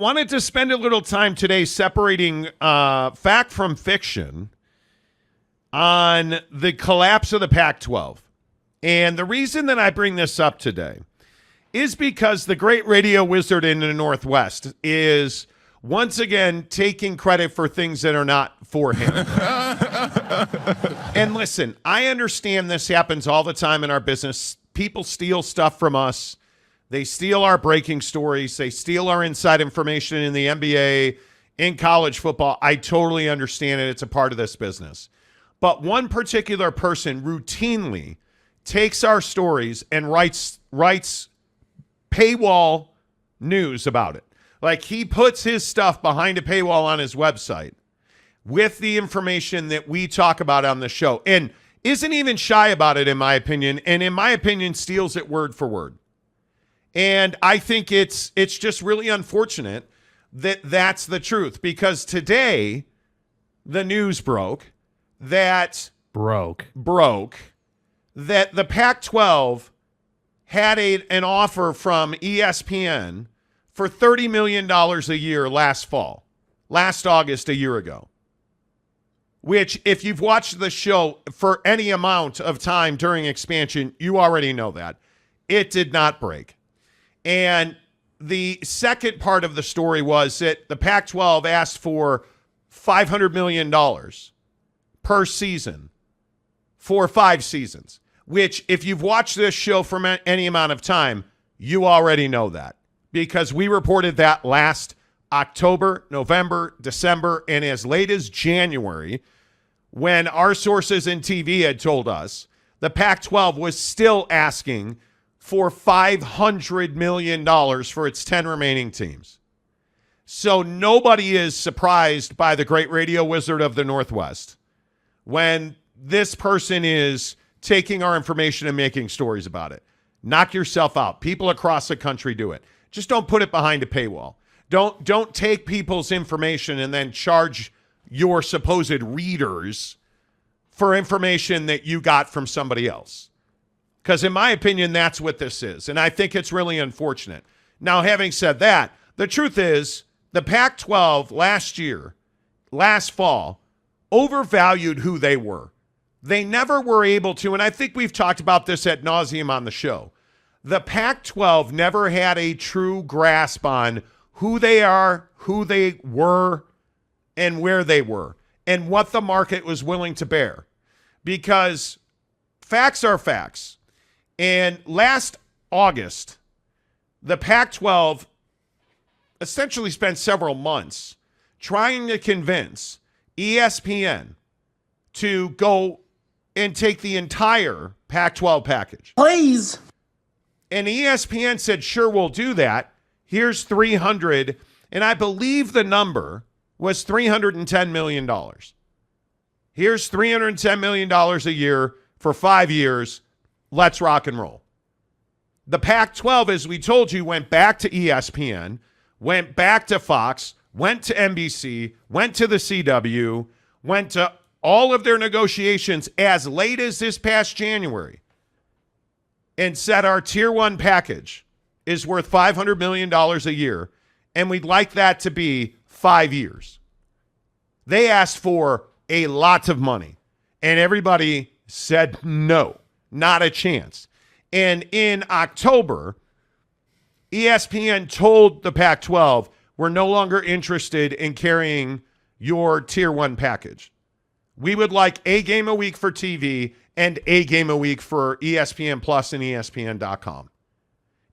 Wanted to spend a little time today separating fact from fiction on the collapse of the Pac-12. And the reason that I bring this up today is because the great radio wizard in the Northwest is once again taking credit for things that are not for him. And listen, I understand this happens all the time in our business. People steal stuff from us. They steal our breaking stories. They steal our inside information in the NBA, in college football. I totally understand it. It's a part of this business. But one particular person routinely takes our stories and writes paywall news about it. Like, he puts his stuff behind a paywall on his website with the information that we talk about on the show, and isn't even shy about it, in my opinion, and in my opinion steals it word for word. And I think it's just really unfortunate that that's the truth, because today the news broke that that the Pac-12 had an offer from ESPN for $30 million a year last August, a year ago. Which, if you've watched the show for any amount of time during expansion, you already know that. It did not break. And the second part of the story was that the Pac-12 asked for $500 million per season for 5 seasons, which, if you've watched this show for any amount of time, you already know that, because we reported that last October, November, December, and as late as January, when our sources in TV had told us the Pac-12 was still asking for $500 million for its 10 remaining teams. So nobody is surprised by the great radio wizard of the Northwest when this person is taking our information and making stories about it. Knock yourself out. People across the country do it. Just don't put it behind a paywall. Don't take people's information and then charge your supposed readers for information that you got from somebody else. Because in my opinion, that's what this is. And I think it's really unfortunate. Now, having said that, the truth is the Pac-12 last fall, overvalued who they were. They never were able to, and I think we've talked about this ad nauseum on the show. The Pac-12 never had a true grasp on who they are, who they were, and where they were, and what the market was willing to bear. Because facts are facts. And last August, the Pac-12 essentially spent several months trying to convince ESPN to go and take the entire Pac-12 package. Please. And ESPN said, sure, we'll do that. Here's 300, and I believe the number was $310 million. Here's $310 million a year for 5 years. Let's rock and roll. The Pac-12, as we told you, went back to ESPN, went back to Fox, went to NBC, went to the CW, went to all of their negotiations as late as this past January, and said our Tier 1 package is worth $500 million a year, and we'd like that to be 5 years. They asked for a lot of money, and everybody said no. Not a chance. And in October, ESPN told the Pac-12, we're no longer interested in carrying your Tier 1 package. We would like a game a week for TV and a game a week for ESPN Plus and ESPN.com.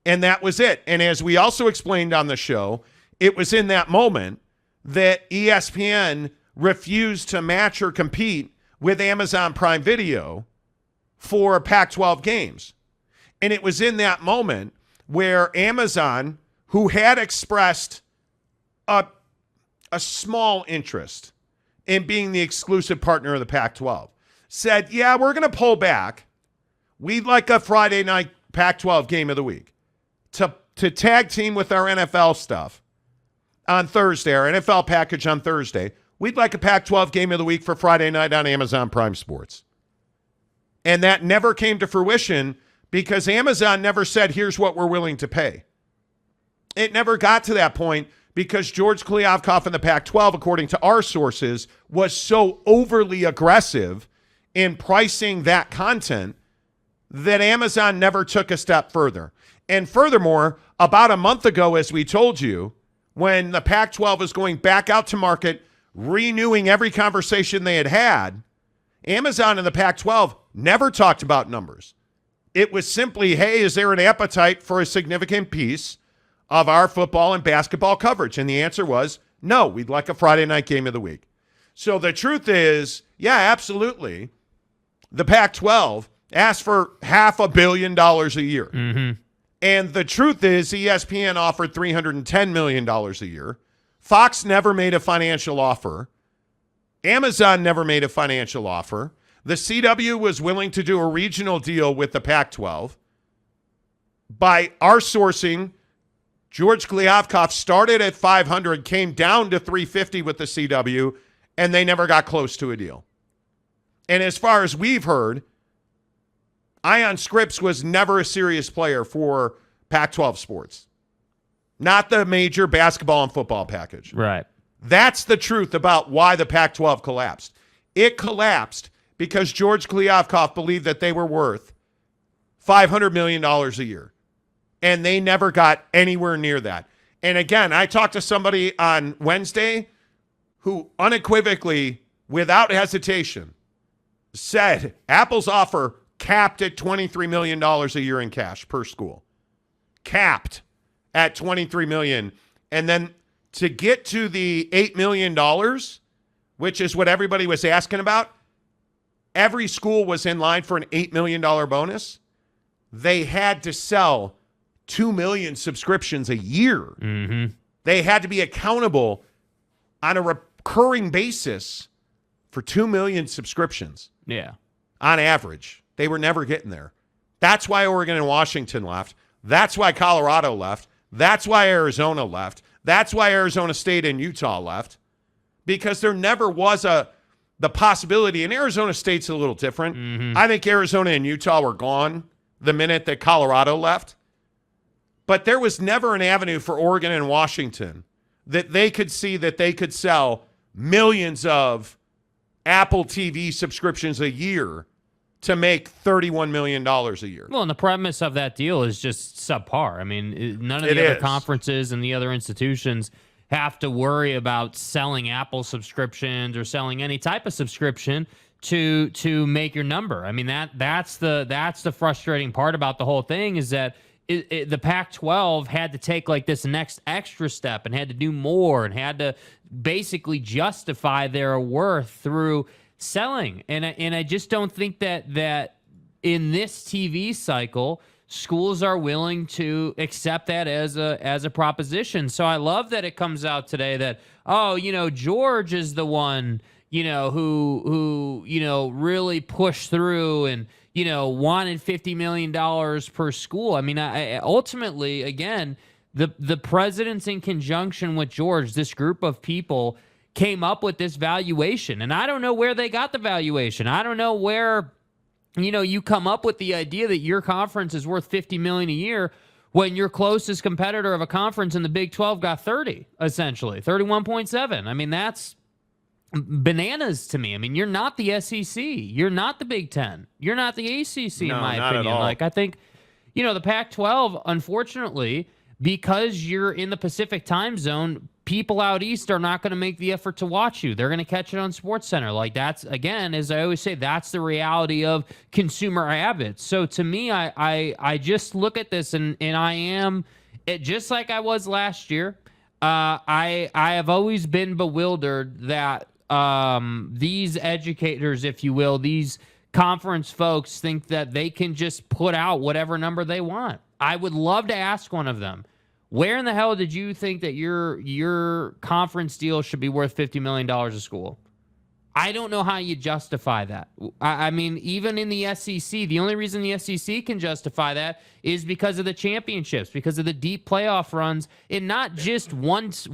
And that was it. And as we also explained on the show, it was in that moment that ESPN refused to match or compete with Amazon Prime Video for Pac-12 games. And it was in that moment where Amazon, who had expressed a small interest in being the exclusive partner of the Pac-12, said, yeah, we're going to pull back. We'd like a Friday night Pac-12 game of the week to tag team with our NFL stuff on Thursday, our NFL package on Thursday. We'd like a Pac-12 game of the week for Friday night on Amazon Prime Sports. And that never came to fruition because Amazon never said, here's what we're willing to pay. It never got to that point because George Kliavkoff in the Pac-12, according to our sources, was so overly aggressive in pricing that content that Amazon never took a step further. And furthermore, about a month ago, as we told you, when the Pac-12 was going back out to market, renewing every conversation they had, Amazon and the Pac-12 never talked about numbers. It was simply, hey, is there an appetite for a significant piece of our football and basketball coverage? And the answer was, no, we'd like a Friday night game of the week. So the truth is, yeah, absolutely. The Pac-12 asked for $500 million a year. Mm-hmm. And the truth is, ESPN offered $310 million a year. Fox never made a financial offer. Amazon never made a financial offer. The CW was willing to do a regional deal with the Pac-12. By our sourcing, George Kliavkoff started at 500, came down to 350 with the CW, and they never got close to a deal. And as far as we've heard, Ion Scripps was never a serious player for Pac-12 sports. Not the major basketball and football package. Right. That's the truth about why the Pac-12 collapsed. It collapsed because George Kliavkoff believed that they were worth $500 million a year. And they never got anywhere near that. And again, I talked to somebody on Wednesday who unequivocally, without hesitation, said Apple's offer capped at $23 million a year in cash per school. Capped at $23 million. And then to get to the $8 million, which is what everybody was asking about, every school was in line for an $8 million bonus. They had to sell 2 million subscriptions a year. Mm-hmm. They had to be accountable on a recurring basis for 2 million subscriptions. Yeah. On average. They were never getting there. That's why Oregon and Washington left. That's why Colorado left. That's why Arizona left. That's why Arizona State and Utah left. Because there never was the possibility, and Arizona State's a little different. Mm-hmm. I think Arizona and Utah were gone the minute that Colorado left. But there was never an avenue for Oregon and Washington that they could see that they could sell millions of Apple TV subscriptions a year to make $31 million a year. Well, and the premise of that deal is just subpar. I mean, none of the other conferences and the other institutions have to worry about selling Apple subscriptions or selling any type of subscription to make your number. I mean, that's the frustrating part about the whole thing is that the Pac-12 had to take like this next extra step and had to do more and had to basically justify their worth through selling. And I just don't think that in this TV cycle, schools are willing to accept that as a proposition. So I love that it comes out today that, George is the one, who really pushed through and, wanted $50 million per school. I mean, I ultimately, again, the presidents in conjunction with George, this group of people came up with this valuation. And I don't know where they got the valuation. I don't know where, you come up with the idea that your conference is worth $50 million a year when your closest competitor of a conference in the Big 12 got 30, essentially, 31.7. I mean, that's bananas to me. I mean, you're not the SEC. You're not the Big 10. You're not the ACC, in my opinion. Like, I think, the Pac-12, unfortunately, because you're in the Pacific time zone, people out east are not going to make the effort to watch you. They're going to catch it on SportsCenter. Like, that's, again, as I always say, that's the reality of consumer habits. So to me, I just look at this and I am, just like I was last year, I have always been bewildered that these educators, if you will, these conference folks think that they can just put out whatever number they want. I would love to ask one of them, where in the hell did you think that your conference deal should be worth $50 million a school? I don't know how you justify that. I mean, even in the SEC, the only reason the SEC can justify that is because of the championships, because of the deep playoff runs, and not just once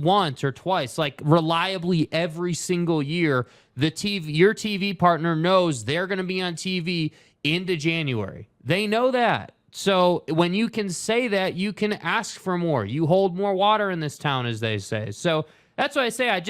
or twice, like reliably every single year. Your TV partner knows they're going to be on TV into January. They know that. So when you can say that, you can ask for more. You hold more water in this town, as they say. So that's why I say I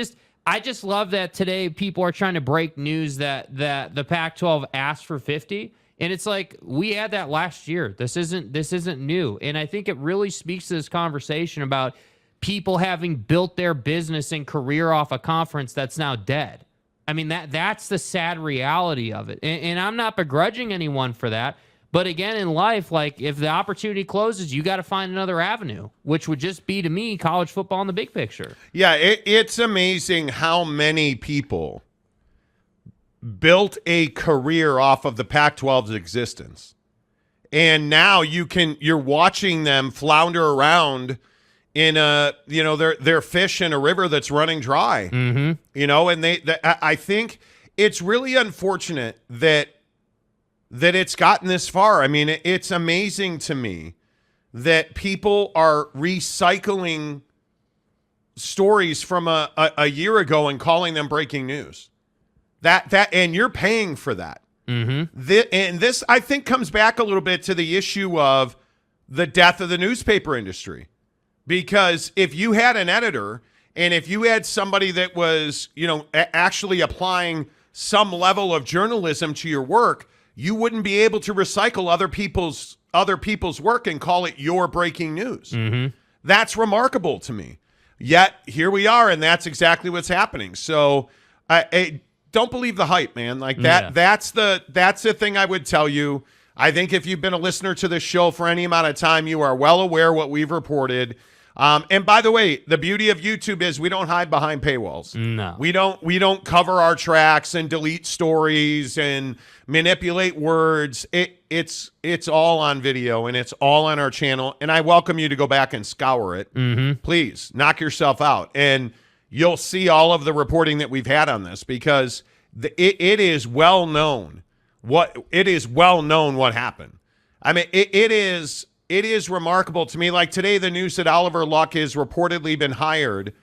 just love that today people are trying to break news that the Pac-12 asked for 50. And it's like, we had that last year. This isn't new. And I think it really speaks to this conversation about people having built their business and career off a conference that's now dead. I mean, that's the sad reality of it. And I'm not begrudging anyone for that. But again, in life, like, if the opportunity closes, you got to find another avenue, which would just be, to me, college football in the big picture. Yeah, it's amazing how many people built a career off of the Pac-12's existence. And now you're watching them flounder around in they're fish in a river that's running dry. And I think it's really unfortunate that it's gotten this far. I mean, it's amazing to me that people are recycling stories from a year ago and calling them breaking news. And you're paying for that. And this, I think, comes back a little bit to the issue of the death of the newspaper industry. Because if you had an editor and if you had somebody that was, actually applying some level of journalism to your work, you wouldn't be able to recycle other people's work and call it your breaking news. That's remarkable to me. Yet here we are, and that's exactly what's happening. So I don't believe the hype, man. Like that. Yeah. That's the thing I would tell you. I think if you've been a listener to this show for any amount of time, you are well aware what we've reported. And by the way, the beauty of YouTube is we don't hide behind paywalls. No, we don't cover our tracks and delete stories and manipulate words. It's all on video and it's all on our channel. And I welcome you to go back and scour it. Please knock yourself out, and you'll see all of the reporting that we've had on this, because it is well known what happened. I mean, it is remarkable to me. Like today, the news that Oliver Luck has reportedly been hired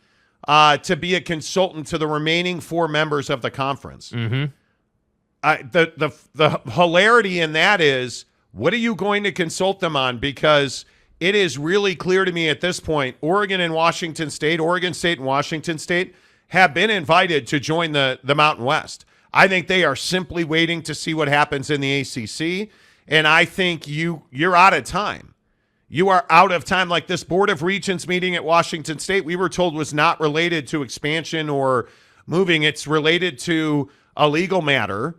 to be a consultant to the remaining 4 members of the conference. The hilarity in that is, what are you going to consult them on? Because it is really clear to me at this point, Oregon and Washington State, Oregon State and Washington State have been invited to join the Mountain West. I think they are simply waiting to see what happens in the ACC, and I think you're out of time. You are out of time. Like this Board of Regents meeting at Washington State, we were told was not related to expansion or moving. It's related to a legal matter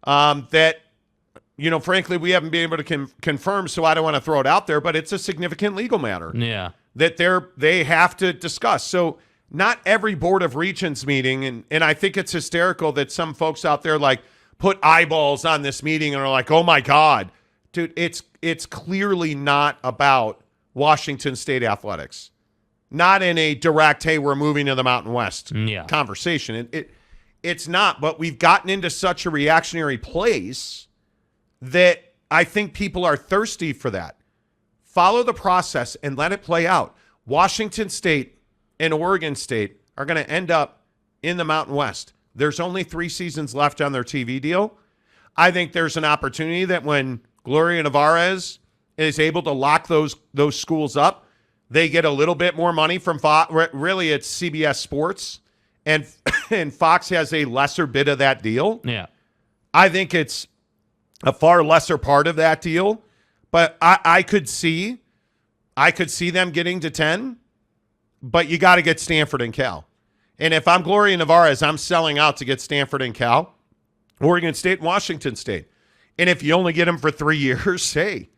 that, frankly, we haven't been able to confirm, so I don't want to throw it out there, but it's a significant legal matter that they have to discuss. So not every Board of Regents meeting, and I think it's hysterical that some folks out there like put eyeballs on this meeting and are like, oh my God. Dude, it's clearly not about Washington State athletics. Not in a direct, hey, we're moving to the Mountain West conversation. It's not, but we've gotten into such a reactionary place that I think people are thirsty for that. Follow the process and let it play out. Washington State and Oregon State are going to end up in the Mountain West. There's only 3 seasons left on their TV deal. I think there's an opportunity that when Gloria Nevarez is able to lock those schools up, they get a little bit more money from Fox. Really, it's CBS Sports, and Fox has a lesser bit of that deal. Yeah, I think it's a far lesser part of that deal, but I could see them getting to 10, but you got to get Stanford and Cal. And if I'm Gloria Nevarez, I'm selling out to get Stanford and Cal, Oregon State and Washington State. And if you only get them for 3 years, hey,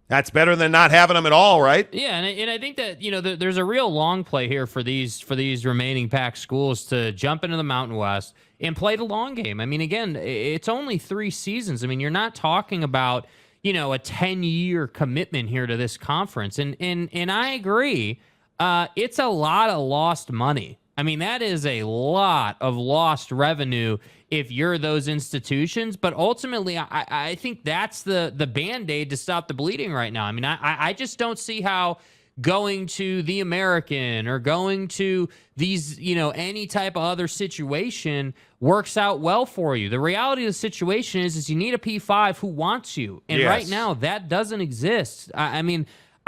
that's better than not having them at all, right? Yeah, and I think that there's a real long play here for these remaining PAC schools to jump into the Mountain West and play the long game. I mean, again, it's only 3 seasons. I mean, you're not talking about a 10-year commitment here to this conference, and I agree, it's a lot of lost money. I mean, that is a lot of lost revenue if you're those institutions. But ultimately, I think that's the Band-Aid to stop the bleeding right now. I mean, I just don't see how going to the American or going to these, any type of other situation works out well for you. The reality of the situation is you need a P5 who wants you. And right now, that doesn't exist.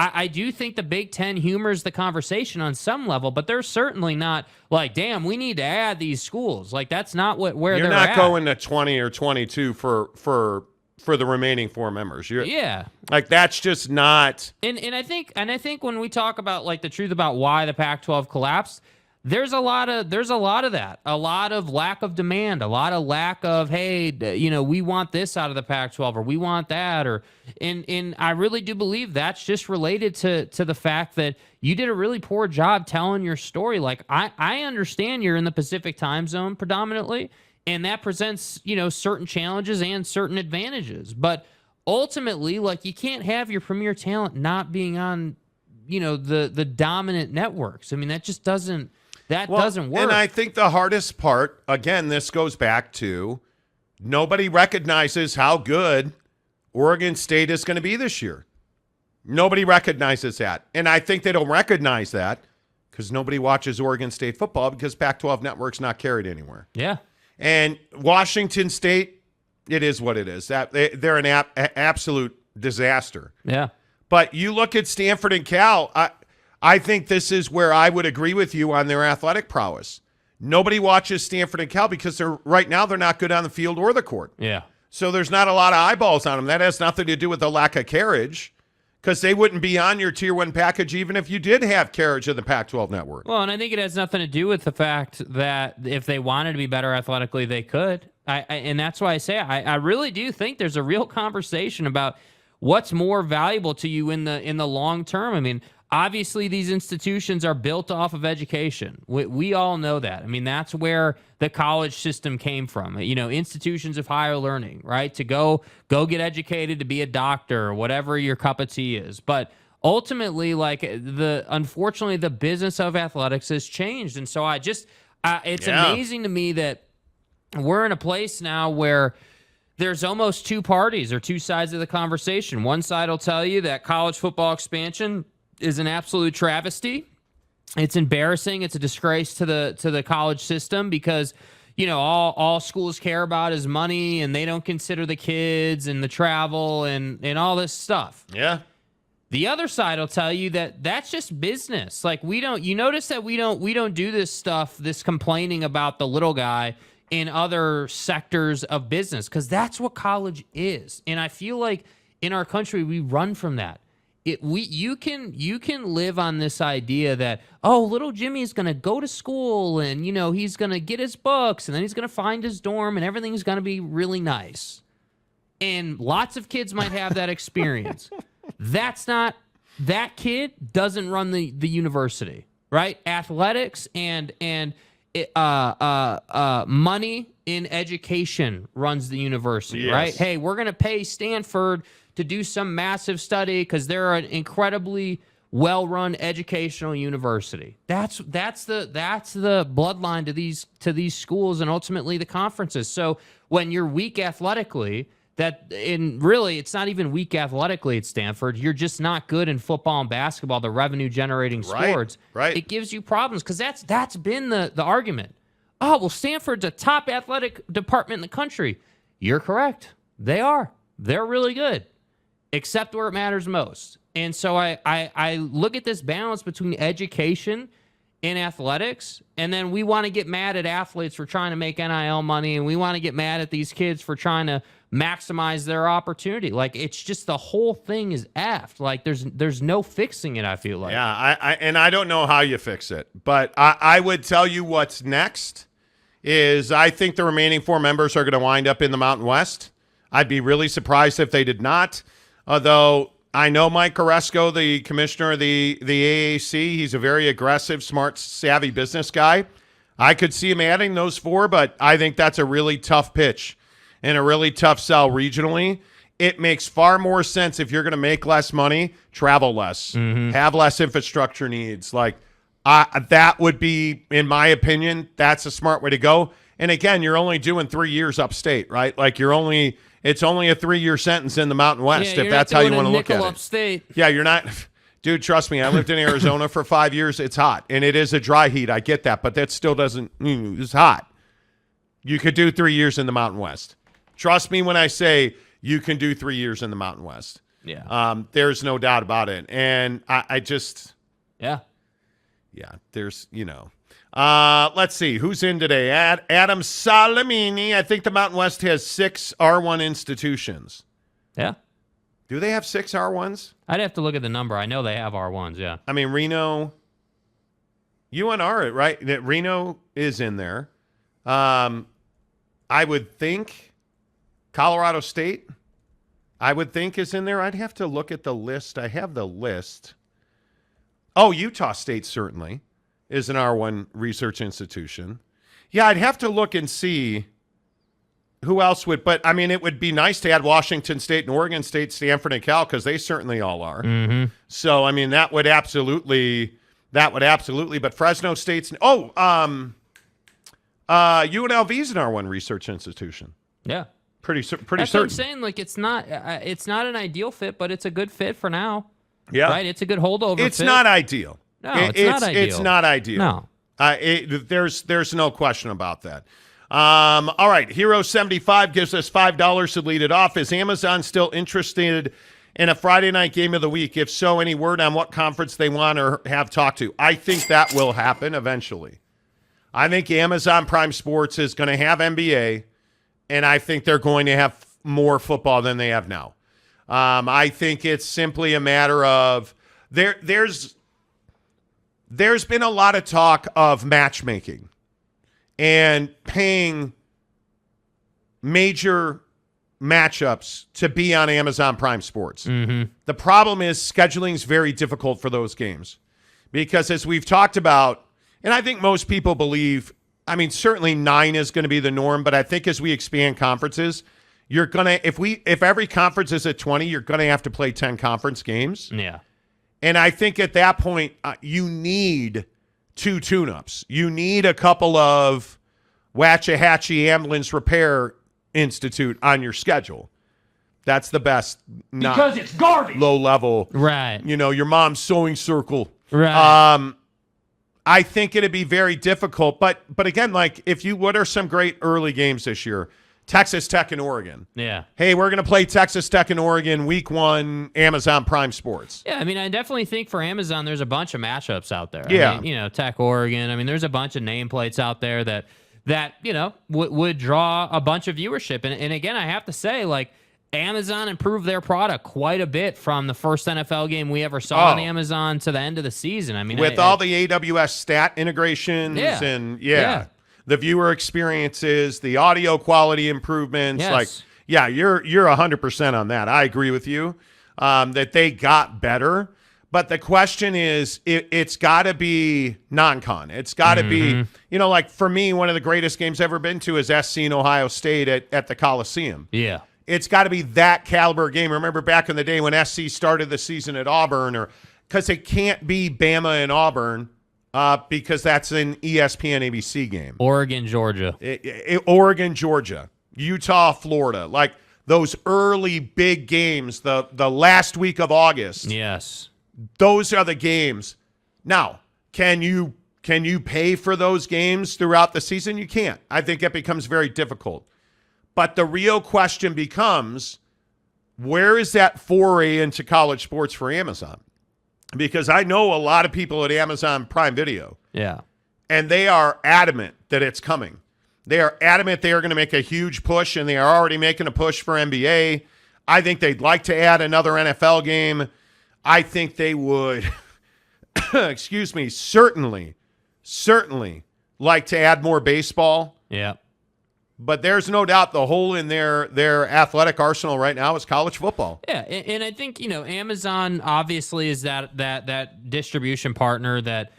I do think the Big Ten humors the conversation on some level, but they're certainly not like, damn, we need to add these schools. Like, that's not where they're at. You're not going to 20 or 22 for the remaining 4 members. Like, that's just not. And I think when we talk about like the truth about why the Pac-12 collapsed, there's a lot of that, a lot of lack of demand, a lot of lack of, hey, we want this out of the Pac-12 or we want that, and I really do believe that's just related to the fact that you did a really poor job telling your story. Like, I understand you're in the Pacific time zone predominantly, and that presents, certain challenges and certain advantages. But ultimately, like, you can't have your premier talent not being on, the dominant networks. I mean, that just doesn't work. And I think the hardest part, again, this goes back to nobody recognizes how good Oregon State is going to be this year. Nobody recognizes that. And I think they don't recognize that because nobody watches Oregon State football because Pac-12 Network's not carried anywhere. Yeah. And Washington State, it is what it is. They're an absolute disaster. Yeah. But you look at Stanford and Cal, I think this is where I would agree with you on their athletic prowess. Nobody watches Stanford and Cal because right now they're not good on the field or the court. Yeah. So there's not a lot of eyeballs on them. That has nothing to do with the lack of carriage because they wouldn't be on your Tier 1 package even if you did have carriage in the Pac-12 network. Well, and I think it has nothing to do with the fact that if they wanted to be better athletically, they could. And that's why I say I really do think there's a real conversation about what's more valuable to you in the long term. I mean, obviously, these institutions are built off of education. We all know that. I mean, that's where the college system came from. Institutions of higher learning, right? To go get educated, to be a doctor, or whatever your cup of tea is. But ultimately, unfortunately, the business of athletics has changed. And so it's amazing to me that we're in a place now where there's almost two parties or two sides of the conversation. One side will tell you that college football expansion is an absolute travesty. It's embarrassing. It's a disgrace to the college system because, all schools care about is money and they don't consider the kids and the travel and all this stuff. Yeah. The other side will tell you that that's just business. Like, you notice that we don't do this stuff, this complaining about the little guy in other sectors of business because that's what college is. And I feel like in our country, we run from that. You can live on this idea that, oh, little Jimmy's going to go to school and, he's going to get his books and then he's going to find his dorm and everything's going to be really nice. And lots of kids might have that experience. That kid doesn't run the university, right? Athletics and money in education runs the university, right? Hey, we're going to pay Stanford to do some massive study because they're an incredibly well-run educational university. That's the bloodline to these schools and ultimately the conferences. So when you're weak athletically, really it's not even weak athletically at Stanford. You're just not good in football and basketball, the revenue-generating sports. Right. It gives you problems because that's been the argument. Oh, well, Stanford's a top athletic department in the country. You're correct. They are. They're really good. Except where it matters most. And so I look at this balance between education and athletics, and then we want to get mad at athletes for trying to make NIL money, and we want to get mad at these kids for trying to maximize their opportunity. Like, it's just the whole thing is effed. Like, there's no fixing it, I feel like. Yeah, I don't know how you fix it, but I would tell you what's next is I think the remaining 4 members are going to wind up in the Mountain West. I'd be really surprised if they did not. Although I know Mike Oresco, the commissioner of the AAC, he's a very aggressive, smart, savvy business guy. I could see him adding those 4, but I think that's a really tough pitch and a really tough sell regionally. It makes far more sense if you're going to make less money, travel less, have less infrastructure needs. Like that would be, in my opinion, that's a smart way to go. And again, you're only doing 3 years upstate, right? Like it's only a 3-year sentence in the Mountain West if that's how you want to look at it. Upstate. Yeah, you're not Dude, trust me, I lived in Arizona for 5 years. It's hot, and it is a dry heat. I get that, but that still doesn't it's hot. You could do 3 years in the Mountain West. Trust me when I say you can do 3 years in the Mountain West. Yeah. There's no doubt about it. And I just... Yeah. Yeah, there's, let's see. Who's in today? Adam Salamini. I think the Mountain West has 6 R1 institutions. Yeah. Do they have 6 R1s? I'd have to look at the number. I know they have R1s, yeah. I mean, Reno, UNR, right? Reno is in there. I would think Colorado State, I would think is in there. I'd have to look at the list. I have the list. Oh, Utah State certainly is an R1 research institution. Yeah, I'd have to look and see who else would, but I mean, it would be nice to add Washington State and Oregon State, Stanford and Cal, because they certainly all are. Mm-hmm. So, I mean, that would absolutely, but Fresno State's, UNLV's an R1 research institution. Yeah. Pretty That's certain. what I'm saying. Like, it's not an ideal fit, but it's a good fit for now. Yeah. Right? It's a good holdover It's fit. not ideal. No, it's not ideal. It's not ideal. No. There's no question about that. All right, Hero75 gives us $5 to lead it off. Is Amazon still interested in a Friday night game of the week? If so, any word on what conference they want or have talked to? I think that will happen eventually. I think Amazon Prime Sports is going to have NBA, and I think they're going to have more football than they have now. I think it's simply a matter of there's been a lot of talk of matchmaking and paying major matchups to be on Amazon Prime Sports. Mm-hmm. The problem is scheduling is very difficult for those games because, as we've talked about, and I think most people believe, I mean, certainly 9 is going to be the norm, but I think as we expand conferences, you're going to, if every conference is at 20, you're going to have to play 10 conference games. Yeah. And I think at that point, you need 2 tune-ups. You need a couple of Waxahachie Ambulance Repair Institute on your schedule. That's the best. Because it's garbage. Low level. Right. Your mom's sewing circle. Right. I think it'd be very difficult. But again, like, what are some great early games this year? Texas Tech and Oregon. Yeah. Hey, we're going to play Texas Tech and Oregon week 1, Amazon Prime Sports. Yeah, I mean, I definitely think for Amazon, there's a bunch of matchups out there. Yeah. I mean, Tech, Oregon. I mean, there's a bunch of nameplates out there that would draw a bunch of viewership. And again, I have to say, like, Amazon improved their product quite a bit from the first NFL game we ever saw on Amazon to the end of the season. I mean, with all the AWS stat integrations and the viewer experiences, the audio quality improvements. Yes. Like, yeah, you're 100% on that. I agree with you that they got better. But the question is, it's got to be non-con. It's got to be, like for me, one of the greatest games ever been to is SC and Ohio State at the Coliseum. Yeah. It's got to be that caliber game. Remember back in the day when SC started the season at Auburn, because it can't be Bama and Auburn because that's an ESPN ABC game. Oregon, Georgia. Oregon, Georgia. Utah, Florida. Like those early big games, the last week of August. Yes. Those are the games. Now, can you pay for those games throughout the season? You can't. I think it becomes very difficult. But the real question becomes, where is that foray into college sports for Amazon? Because I know a lot of people at Amazon Prime Video. Yeah. And they are adamant that it's coming. They are adamant they are going to make a huge push, and they are already making a push for NBA. I think they'd like to add another NFL game. I think they would, excuse me, certainly like to add more baseball. Yeah. But there's no doubt the hole in their athletic arsenal right now is college football. Yeah, and I think, Amazon obviously is that distribution partner that,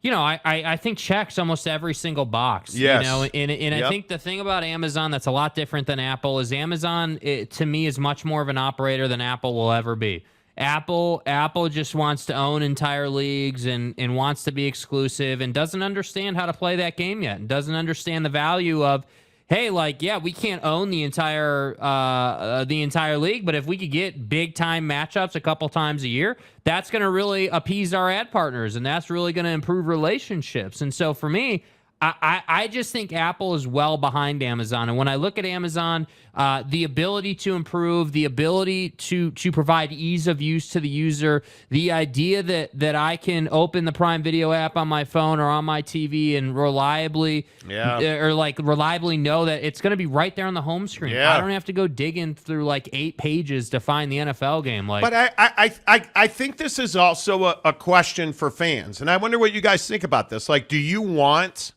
I think checks almost every single box. Yes. And I think the thing about Amazon that's a lot different than Apple is Amazon, to me, is much more of an operator than Apple will ever be. Apple just wants to own entire leagues and wants to be exclusive and doesn't understand how to play that game yet and doesn't understand the value of, hey, like, yeah, we can't own the entire league, but if we could get big time matchups a couple times a year, that's going to really appease our ad partners, and that's really going to improve relationships. And so for me, I just think Apple is well behind Amazon. And when I look at Amazon, the ability to improve, the ability to provide ease of use to the user, the idea that I can open the Prime Video app on my phone or on my TV and reliably know that it's going to be right there on the home screen. Yeah. I don't have to go digging through like 8 pages to find the NFL game. But I think this is also a question for fans, and I wonder what you guys think about this. Like, do you want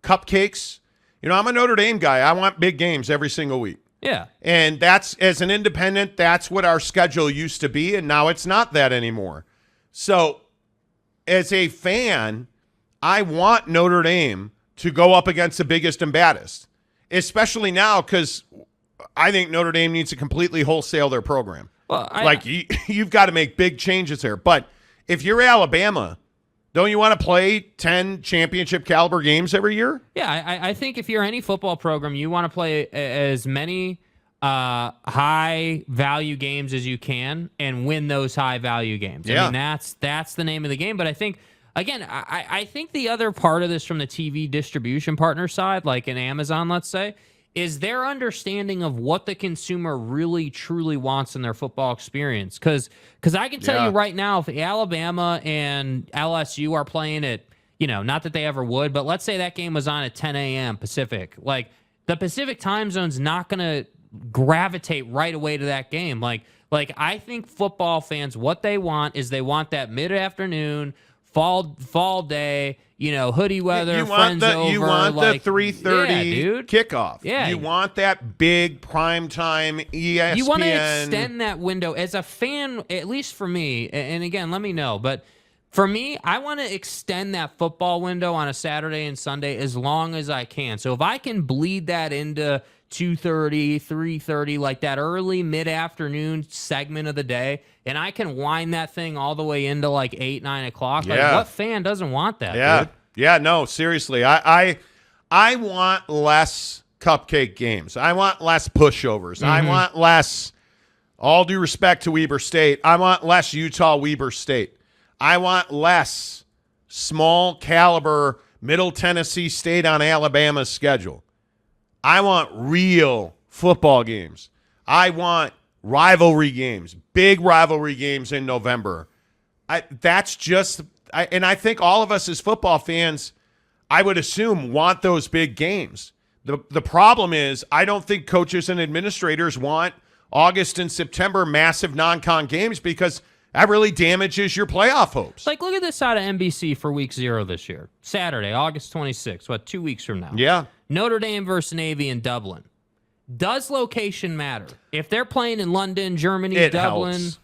cupcakes? I'm a Notre Dame guy. I want big games every single week. Yeah. And that's, as an independent, that's what our schedule used to be, and now it's not that anymore. So, as a fan, I want Notre Dame to go up against the biggest and baddest, especially now because I think Notre Dame needs to completely wholesale their program. Well, you've got to make big changes there. But if you're Alabama, don't you want to play 10 championship caliber games every year? Yeah, I think if you're any football program, you want to play as many high value games as you can and win those high value games. Yeah. I mean, that's the name of the game. But I think, again, I think the other part of this from the TV distribution partner side, like in Amazon, let's say, is their understanding of what the consumer really truly wants in their football experience. Because I can tell you right now, if Alabama and LSU are playing at, not that they ever would, but let's say that game was on at 10 a.m. Pacific. Like, the Pacific time zone's not going to gravitate right away to that game. Like I think football fans, what they want is they want that mid-afternoon, fall day, hoodie weather, you friends want over. You want like, the 3:30 kickoff. Yeah. You want that big primetime ESPN. You want to extend that window. As a fan, at least for me, and again, let me know, but for me, I want to extend that football window on a Saturday and Sunday as long as I can. So if I can bleed that into 2:30, 3:30, like that early mid-afternoon segment of the day, and I can wind that thing all the way into like 8, 9 o'clock. Like, what fan doesn't want that? Yeah. Dude? Yeah, no, seriously. I want less cupcake games. I want less pushovers. Mm-hmm. I want less, all due respect to Weber State, I want less Utah Weber State. I want less small caliber Middle Tennessee State on Alabama's schedule. I want real football games. I want rivalry games, big rivalry games in November. I think all of us as football fans, I would assume, want those big games. The problem is I don't think coaches and administrators want August and September massive non-con games because that really damages your playoff hopes. Like, look at this out of NBC for week 0 this year. Saturday, August 26th, 2 weeks from now? Yeah. Notre Dame versus Navy in Dublin. Does location matter? If they're playing in London, Germany, Dublin. Helps.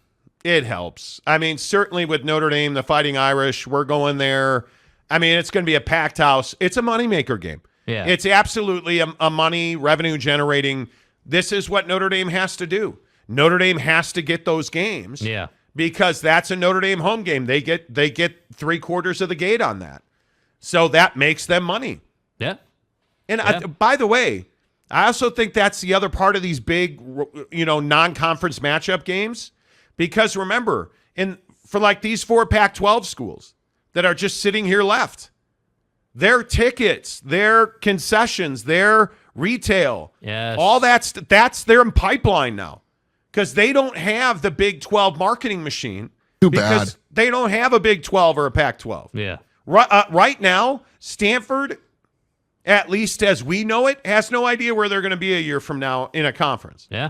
It helps. I mean, certainly with Notre Dame, the Fighting Irish, we're going there. I mean, it's going to be a packed house. It's a moneymaker game. Yeah. It's absolutely a money revenue generating. This is what Notre Dame has to do. Notre Dame has to get those games. Yeah. Because that's a Notre Dame home game. They get 3/4 of the gate on that. So that makes them money. Yeah. And by the way, I also think that's the other part of these big, non-conference matchup games. Because remember, for like these 4 Pac-12 schools that are just sitting here left, their tickets, their concessions, their retail, all that's their pipeline now. Because they don't have the Big 12 marketing machine. Because they don't have a Big 12 or a Pac-12. Yeah. Right now, Stanford, at least as we know it, has no idea where they're going to be a year from now in a conference. Yeah.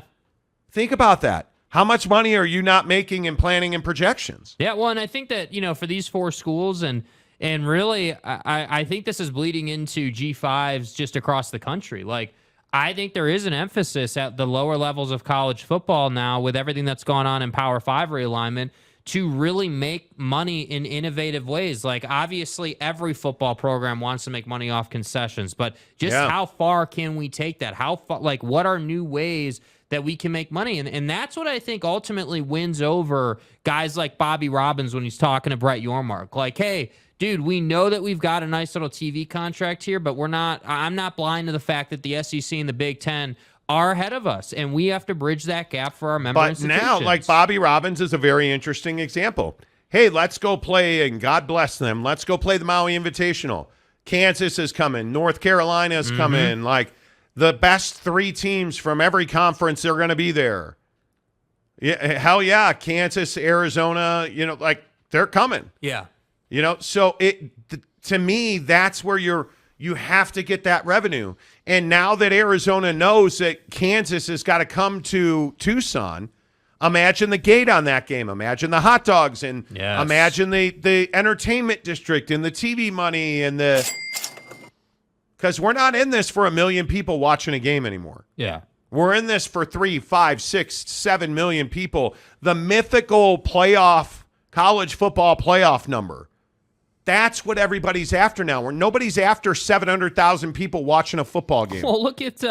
Think about that. How much money are you not making in planning and projections? Yeah, well, and I think that, for these 4 schools, and really, I think this is bleeding into G5s just across the country. Like, I think there is an emphasis at the lower levels of college football now with everything that's gone on in Power 5 realignment to really make money in innovative ways. Like, obviously, every football program wants to make money off concessions, but just how far can we take that? How far, like, what are new ways that we can make money? And that's what I think ultimately wins over guys like Bobby Robbins when he's talking to Brett Yormark. Like, hey, dude, we know that we've got a nice little TV contract here, but I'm not blind to the fact that the SEC and the Big Ten are ahead of us, and we have to bridge that gap for our member institutions. But now, like Bobby Robbins is a very interesting example. Hey, let's go play, and God bless them, let's go play the Maui Invitational. Kansas is coming. North Carolina is coming. Like, the best 3 teams from every conference are going to be there. Yeah, hell yeah, Kansas, Arizona, like, they're coming. Yeah. So to me, that's where you have to get that revenue. And now that Arizona knows that Kansas has got to come to Tucson, imagine the gate on that game. Imagine the hot dogs, and imagine the entertainment district and the TV money and because we're not in this for 1 million people watching a game anymore. Yeah. We're in this for 3, 5, 6, 7 million people. The mythical college football playoff number. That's what everybody's after now. Where nobody's after 700,000 people watching a football game. Well, look at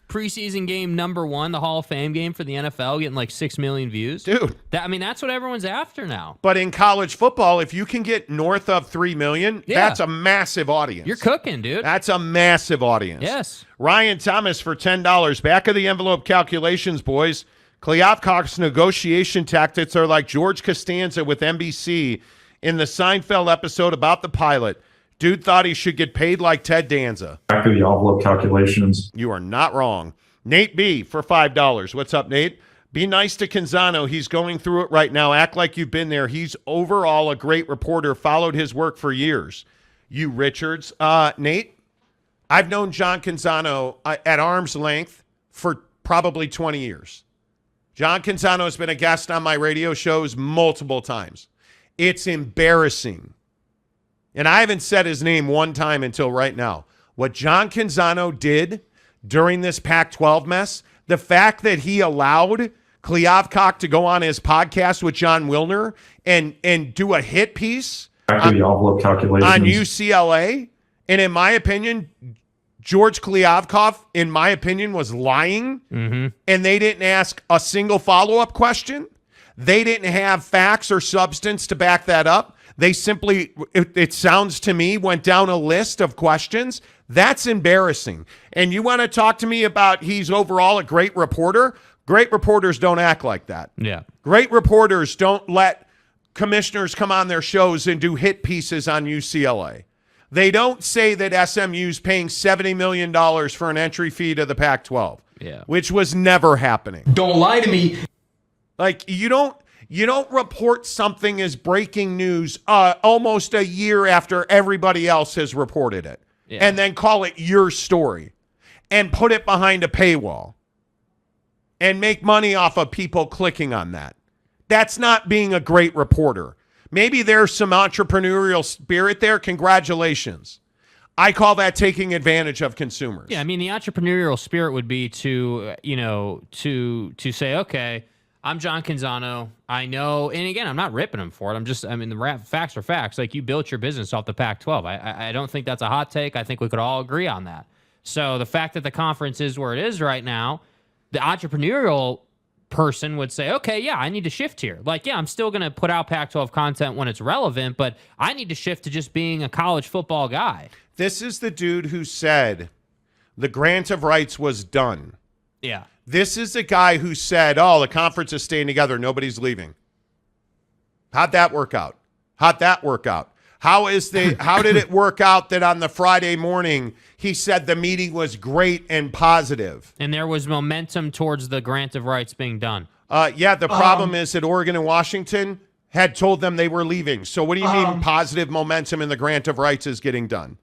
preseason game number 1, the Hall of Fame game for the NFL, getting like 6 million views. Dude. That's what everyone's after now. But in college football, if you can get north of 3 million, that's a massive audience. You're cooking, dude. That's a massive audience. Yes. Ryan Thomas for $10. Back of the envelope calculations, boys. Kliavkoff's negotiation tactics are like George Costanza with NBC in the Seinfeld episode about the pilot. Dude thought he should get paid like Ted Danza. Back of the envelope calculations. You are not wrong. Nate B for $5. What's up, Nate? Be nice to Canzano. He's going through it right now. Act like you've been there. He's overall a great reporter. Followed his work for years. You Richards. Nate, I've known John Canzano at arm's length for probably 20 years. John Canzano has been a guest on my radio shows multiple times. It's embarrassing. And I haven't said his name one time until right now. What John Canzano did during this Pac-12 mess, the fact that he allowed Kliavkoff to go on his podcast with John Wilner and do a hit piece on UCLA, and in my opinion, George Kliavkoff, in my opinion, was lying, and they didn't ask a single follow-up question. They didn't have facts or substance to back that up. They simply, it sounds to me, went down a list of questions. That's embarrassing. And you want to talk to me about he's overall a great reporter? Great reporters don't act like that. Yeah. Great reporters don't let commissioners come on their shows and do hit pieces on UCLA. They don't say that SMU's paying $70 million for an entry fee to the Pac-12, which was never happening. Don't lie to me. Like, you don't report something as breaking news almost a year after everybody else has reported it and then call it your story and put it behind a paywall and make money off of people clicking on that. That's not being a great reporter. Maybe there's some entrepreneurial spirit there. Congratulations. I call that taking advantage of consumers. Yeah, I mean, the entrepreneurial spirit would be to say, okay, I'm John Canzano. I know, and again, I'm not ripping him for it. The facts are facts. Like, you built your business off the Pac-12. I don't think that's a hot take. I think we could all agree on that. So the fact that the conference is where it is right now, the entrepreneurial person would say, okay, yeah, I need to shift here. Like, yeah, I'm still going to put out Pac-12 content when it's relevant, but I need to shift to just being a college football guy. This is the dude who said the grant of rights was done. Yeah. This is the guy who said, oh, the conference is staying together. Nobody's leaving. How'd that work out? How did it work out that on the Friday morning he said the meeting was great and positive? And there was momentum towards the grant of rights being done. The problem is that Oregon and Washington had told them they were leaving. So what do you mean positive momentum in the grant of rights is getting done?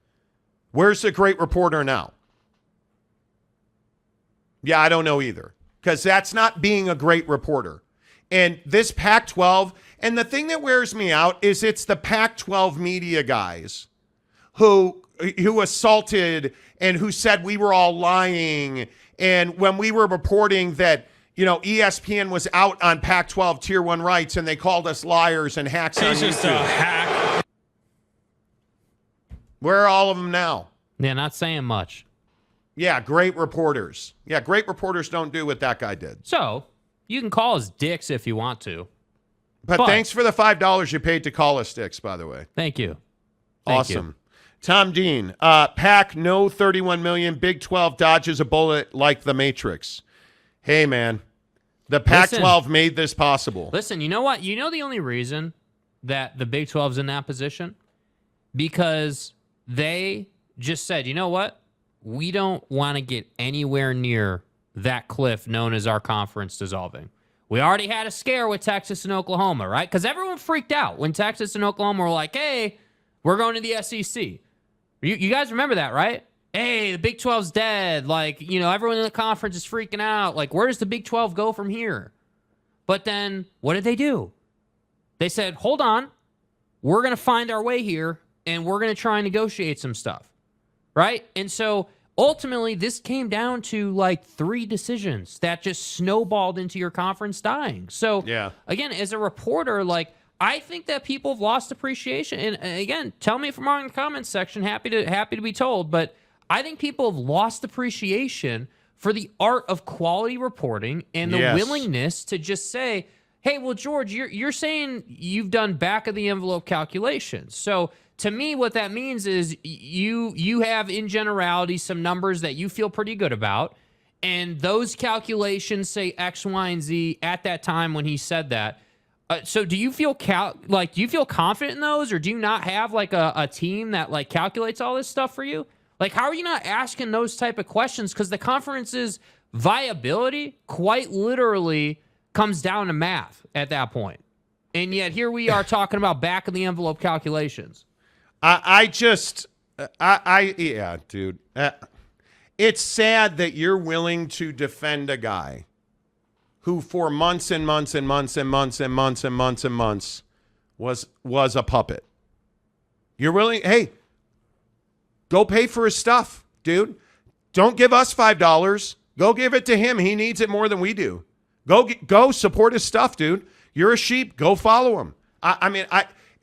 Where's the great reporter now? Yeah, I don't know either, because that's not being a great reporter. And this Pac-12, and the thing that wears me out is it's the Pac-12 media guys who assaulted and who said we were all lying. And when we were reporting that, ESPN was out on Pac-12 Tier 1 rights and they called us liars and hacks on YouTube. He's just a hack. Where are all of them now? Yeah, not saying much. Yeah, great reporters. Yeah, great reporters don't do what that guy did. So, you can call us dicks if you want to. But thanks for the $5 you paid to call us dicks, by the way. Thank you. Awesome. Tom Dean, PAC, no 31 million. Big 12 dodges a bullet like the Matrix. Hey, man, the Pac-12 made this possible. Listen, you know what? You know the only reason that the Big 12's in that position? Because they just said, you know what? We don't want to get anywhere near that cliff known as our conference dissolving. We already had a scare with Texas and Oklahoma, right? Because everyone freaked out when Texas and Oklahoma were like, hey, we're going to the SEC. You guys remember that, right? Hey, the Big 12's dead. Like, you know, everyone in the conference is freaking out. Like, where does the Big 12 go from here? But then what did they do? They said, hold on. We're going to find our way here, and we're going to try and negotiate some stuff, right? And so ultimately, this came down to like 3 decisions that just snowballed into your conference dying. So, again, as a reporter, like, I think that people have lost appreciation. And again, tell me if I'm wrong in the comments section. Happy to be told. But I think people have lost appreciation for the art of quality reporting and the willingness to just say, hey, well, George, you're saying you've done back of the envelope calculations. So to me, what that means is you have in generality some numbers that you feel pretty good about. And those calculations say X, Y, and Z at that time when he said that. So do you feel do you feel confident in those, or do you not have like a team that like calculates all this stuff for you? Like, how are you not asking those type of questions? Because the conference's viability quite literally comes down to math at that point. And yet here we are talking about back of the envelope calculations. Yeah, dude. It's sad that you're willing to defend a guy who for months and months and months and months and months and months and months was a puppet. You're willing, hey, go pay for his stuff, dude. Don't give us $5. Go give it to him. He needs it more than we do. Go support his stuff, dude. You're a sheep. Go follow him.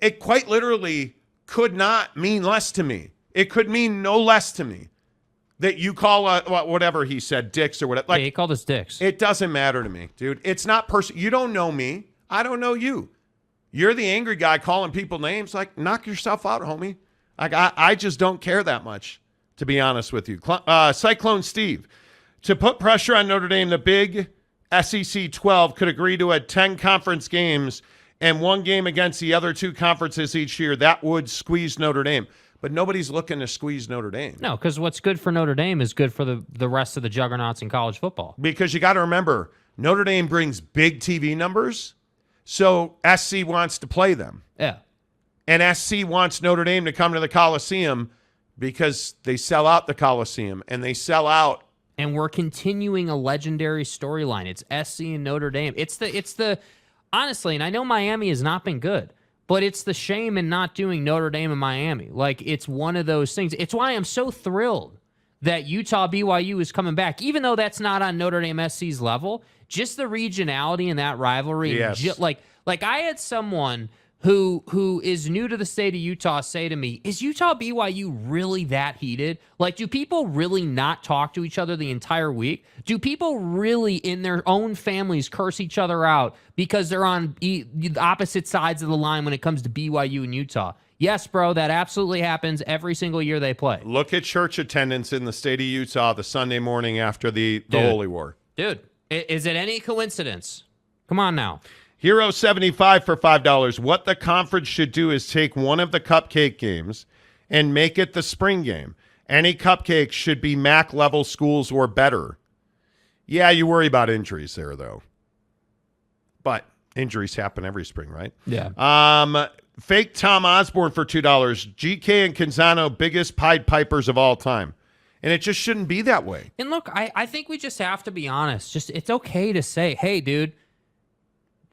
It quite literally could not mean less to me. It could mean no less to me that you call whatever he said, dicks or whatever. Like, yeah, he called us dicks. It doesn't matter to me, dude. It's not personal. You don't know me. I don't know you. You're the angry guy calling people names. Like, knock yourself out, homie. Like, I just don't care that much, to be honest with you. Cyclone Steve, to put pressure on Notre Dame, the big SEC 12 could agree to a 10 conference games and 1 game against the other 2 conferences each year. That would squeeze Notre Dame. But nobody's looking to squeeze Notre Dame. No, because what's good for Notre Dame is good for the rest of the juggernauts in college football. Because you got to remember, Notre Dame brings big TV numbers, so SC wants to play them. Yeah. And SC wants Notre Dame to come to the Coliseum because they sell out the Coliseum, and they sell out. And we're continuing a legendary storyline. It's SC and Notre Dame. It's the honestly, and I know Miami has not been good, but it's the shame in not doing Notre Dame and Miami. Like, it's one of those things. It's why I'm so thrilled that Utah BYU is coming back, even though that's not on Notre Dame SC's level. Just the regionality in that rivalry. Yes. Like I had someone who is new to the state of Utah say to me, is Utah BYU really that heated? Like, do people really not talk to each other the entire week? Do people really in their own families curse each other out because they're on the opposite sides of the line when it comes to BYU and Utah? Yes, bro, that absolutely happens every single year they play. Look at church attendance in the state of Utah the Sunday morning after the Holy War. Dude, is it any coincidence? Come on now. Hero 75 for $5. What the conference should do is take one of the cupcake games and make it the spring game. Any cupcakes should be MAC level schools or better. Yeah, you worry about injuries there, though. But injuries happen every spring, right? Yeah. Fake Tom Osborne for $2. GK and Canzano, biggest Pied Pipers of all time. And it just shouldn't be that way. And look, I think we just have to be honest. Just it's okay to say, hey, dude,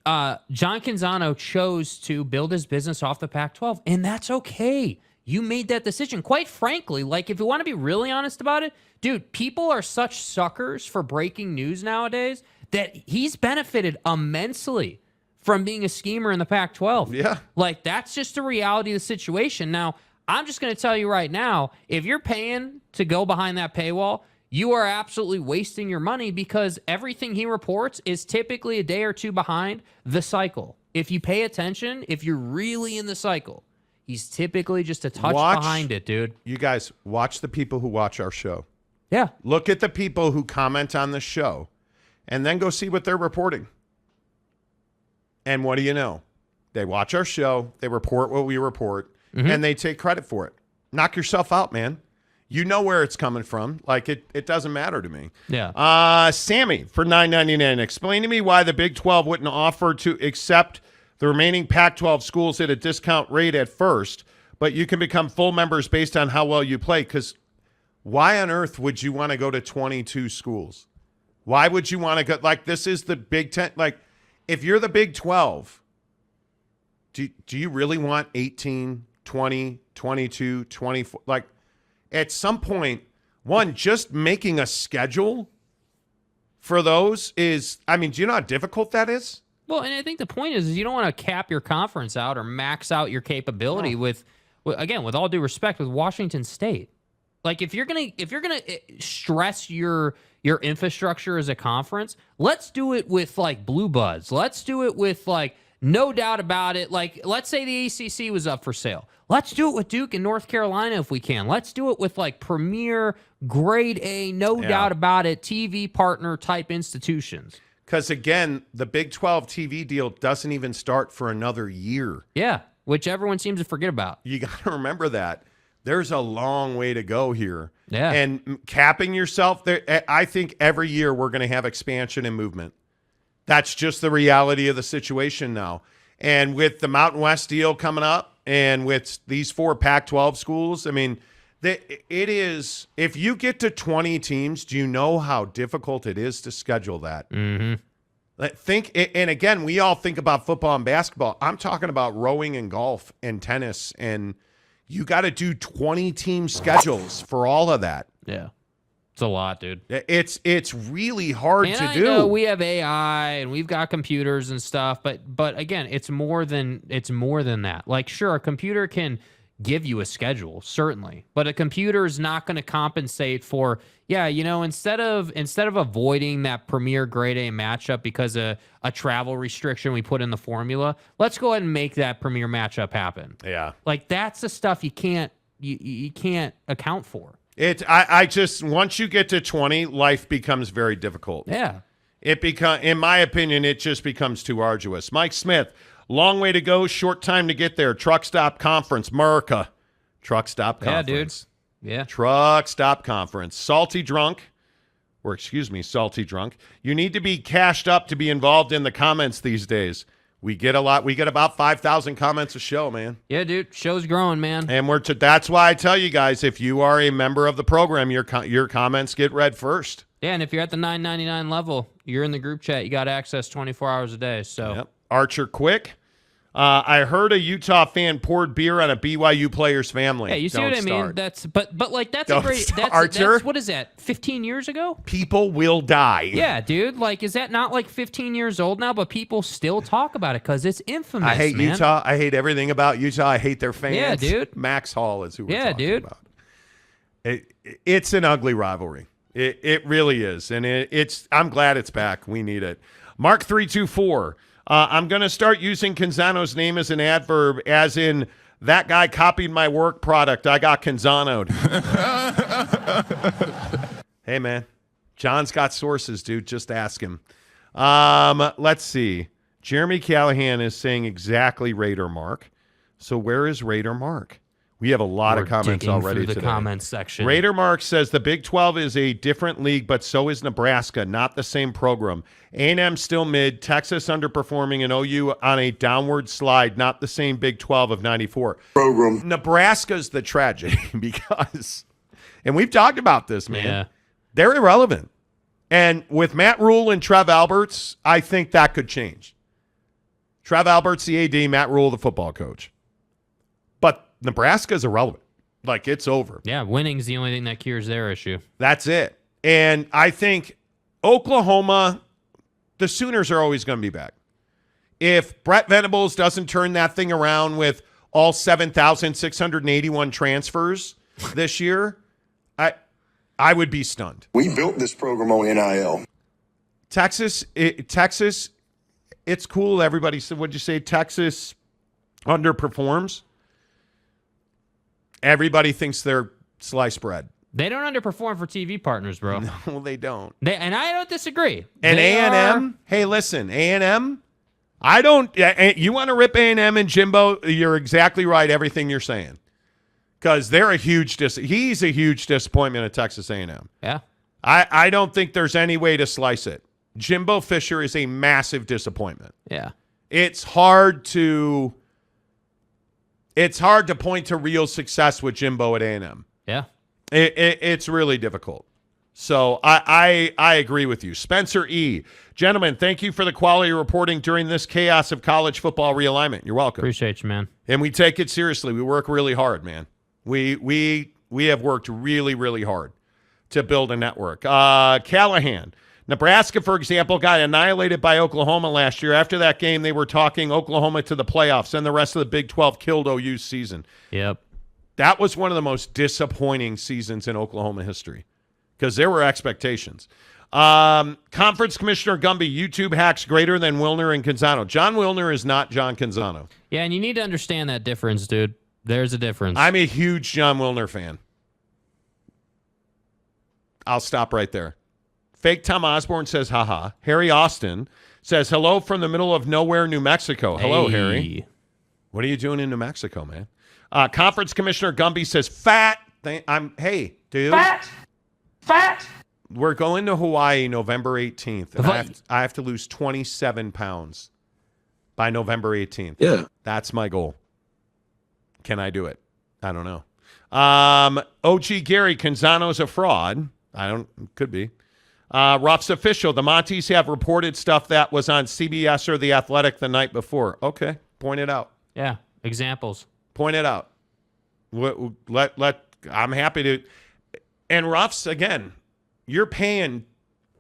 John Canzano chose to build his business off the Pac-12, and that's okay. You made that decision. Quite frankly, like, if you want to be really honest about it, dude, people are such suckers for breaking news nowadays that he's benefited immensely from being a schemer in the Pac-12. Yeah. Like, that's just the reality of the situation. Now, I'm just going to tell you right now, if you're paying to go behind that paywall, you are absolutely wasting your money because everything he reports is typically a day or two behind the cycle. If you pay attention, if you're really in the cycle, He's typically just a touch behind it, dude. You guys, watch the people who watch our show. Yeah. Look at the people who comment on the show, and then go see what they're reporting. And what do you know? They watch our show, they report what we report, and they take credit for it. Knock yourself out, man. You know where it's coming from. Like, it doesn't matter to me. Yeah. Sammy for $9.99. Explain to me why the Big 12 wouldn't offer to accept the remaining Pac-12 schools at a discount rate at first, but you can become full members based on how well you play. Because why on earth would you want to go to 22 schools? Why would you want to go? Like, this is the Big 10. Like, if you're the Big 12, do you really want 18, 20, 22, 24? Like, at some point, just making a schedule for those is, I mean, do you know how difficult that is? Well, and I think the point is you don't want to cap your conference out or max out your capability with all due respect, with Washington State. Like, if you're gonna stress your infrastructure as a conference, let's do it with like Blue Buds. Let's do it with like no doubt about it. Like, let's say the ACC was up for sale. Let's do it with Duke and North Carolina if we can. Let's do it with like premier, grade A, no doubt about it, TV partner type institutions. Because, again, the Big 12 TV deal doesn't even start for another year. Yeah, which everyone seems to forget about. You got to remember that. There's a long way to go here. Yeah. And capping yourself, there, I think every year we're going to have expansion and movement. That's just the reality of the situation now. And with the Mountain West deal coming up and with these 4 Pac-12 schools, I mean, it is, if you get to 20 teams, do you know how difficult it is to schedule that? Mm-hmm. And again, we all think about football and basketball. I'm talking about rowing and golf and tennis, and you got to do 20 team schedules for all of that. Yeah. It's a lot, dude. It's really hard to do. Know we have AI and we've got computers and stuff, but again, it's more than that. Like, sure, a computer can give you a schedule, certainly, but a computer is not going to compensate for, instead of avoiding that premier grade A matchup because of a travel restriction we put in the formula, let's go ahead and make that premier matchup happen. Yeah. Like, that's the stuff you can't account for. I just, once you get to 20, life becomes very difficult. Yeah. In my opinion, it just becomes too arduous. Mike Smith, long way to go, short time to get there. Truck Stop Conference, America. Truck Stop Conference. Yeah, dude. Yeah. Truck Stop Conference. Salty Drunk. You need to be cashed up to be involved in the comments these days. We get a lot. We get about 5,000 comments a show, man. Yeah, dude. Show's growing, man. And that's why I tell you guys, if you are a member of the program, your comments get read first. Yeah, and if you're at the $9.99 level, you're in the group chat. You got access 24 hours a day. So, yep. Archer Quick. I heard a Utah fan poured beer on a BYU player's family. Yeah, you see what I mean? That's like that's Don't a great. Archer. What is that? 15 years ago? People will die. Yeah, dude. Like, is that not like 15 years old now? But people still talk about it because it's infamous. I hate Utah. I hate everything about Utah. I hate their fans. Yeah, dude. Max Hall is who we're talking about. It's an ugly rivalry. It really is, and I'm glad it's back. We need it. Mark 324. I'm going to start using Canzano's name as an adverb, as in, that guy copied my work product. I got Canzano'd. Hey, man. John's got sources, dude. Just ask him. Let's see. Jeremy Callahan is saying exactly Raider Mark. So where is Raider Mark? We have a lot of comments already through the today. Comments section. Raider Mark says the Big 12 is a different league, but so is Nebraska, not the same program. A&M still mid, Texas underperforming, and OU on a downward slide, not the same Big 12 of 94. Program. Nebraska's the tragedy because, and we've talked about this, man. Yeah. They're irrelevant. And with Matt Rule and Trev Alberts, I think that could change. Trev Alberts, the AD, Matt Rule, the football coach. But Nebraska's irrelevant. Like, it's over. Yeah, winning's the only thing that cures their issue. That's it. And I think Oklahoma, the Sooners are always going to be back. If Brett Venables doesn't turn that thing around with all 7,681 transfers this year, I would be stunned. We built this program on NIL. Texas, it's cool. Everybody said, what'd you say? Texas underperforms. Everybody thinks they're sliced bread. They don't underperform for TV partners, bro. No, they don't. And I don't disagree. And A&M, hey, listen, A&M, I don't. You want to rip A&M and Jimbo? You're exactly right. Everything you're saying, because they're a huge. He's a huge disappointment at Texas A&M. Yeah. I don't think there's any way to slice it. Jimbo Fisher is a massive disappointment. Yeah. It's hard to point to real success with Jimbo at A&M. Yeah. It's really difficult. So I agree with you. Spencer E. Gentlemen, thank you for the quality reporting during this chaos of college football realignment. You're welcome. Appreciate you, man. And we take it seriously. We work really hard, man. We have worked really, really hard to build a network. Callahan. Nebraska, for example, got annihilated by Oklahoma last year. After that game, they were talking Oklahoma to the playoffs, and the rest of the Big 12 killed OU's season. Yep. That was one of the most disappointing seasons in Oklahoma history because there were expectations. Conference Commissioner Gumby, YouTube hacks greater than Wilner and Canzano. John Wilner is not John Canzano. Yeah, and you need to understand that difference, dude. There's a difference. I'm a huge John Wilner fan. I'll stop right there. Fake Tom Osborne says, haha. Harry Austin says, hello from the middle of nowhere, New Mexico. Hello, Hey. Harry. What are you doing in New Mexico, man? Conference Commissioner Gumby says, fat. Hey, dude. Fat. We're going to Hawaii November 18th. And I have to lose 27 pounds by November 18th. Yeah. That's my goal. Can I do it? I don't know. OG Gary, Canzano's a fraud. Could be. Ruff's official. The Monties have reported stuff that was on CBS or The Athletic the night before. Okay. Point it out. Yeah. Examples. Point it out. I'm happy to. And Ruff's, again, you're paying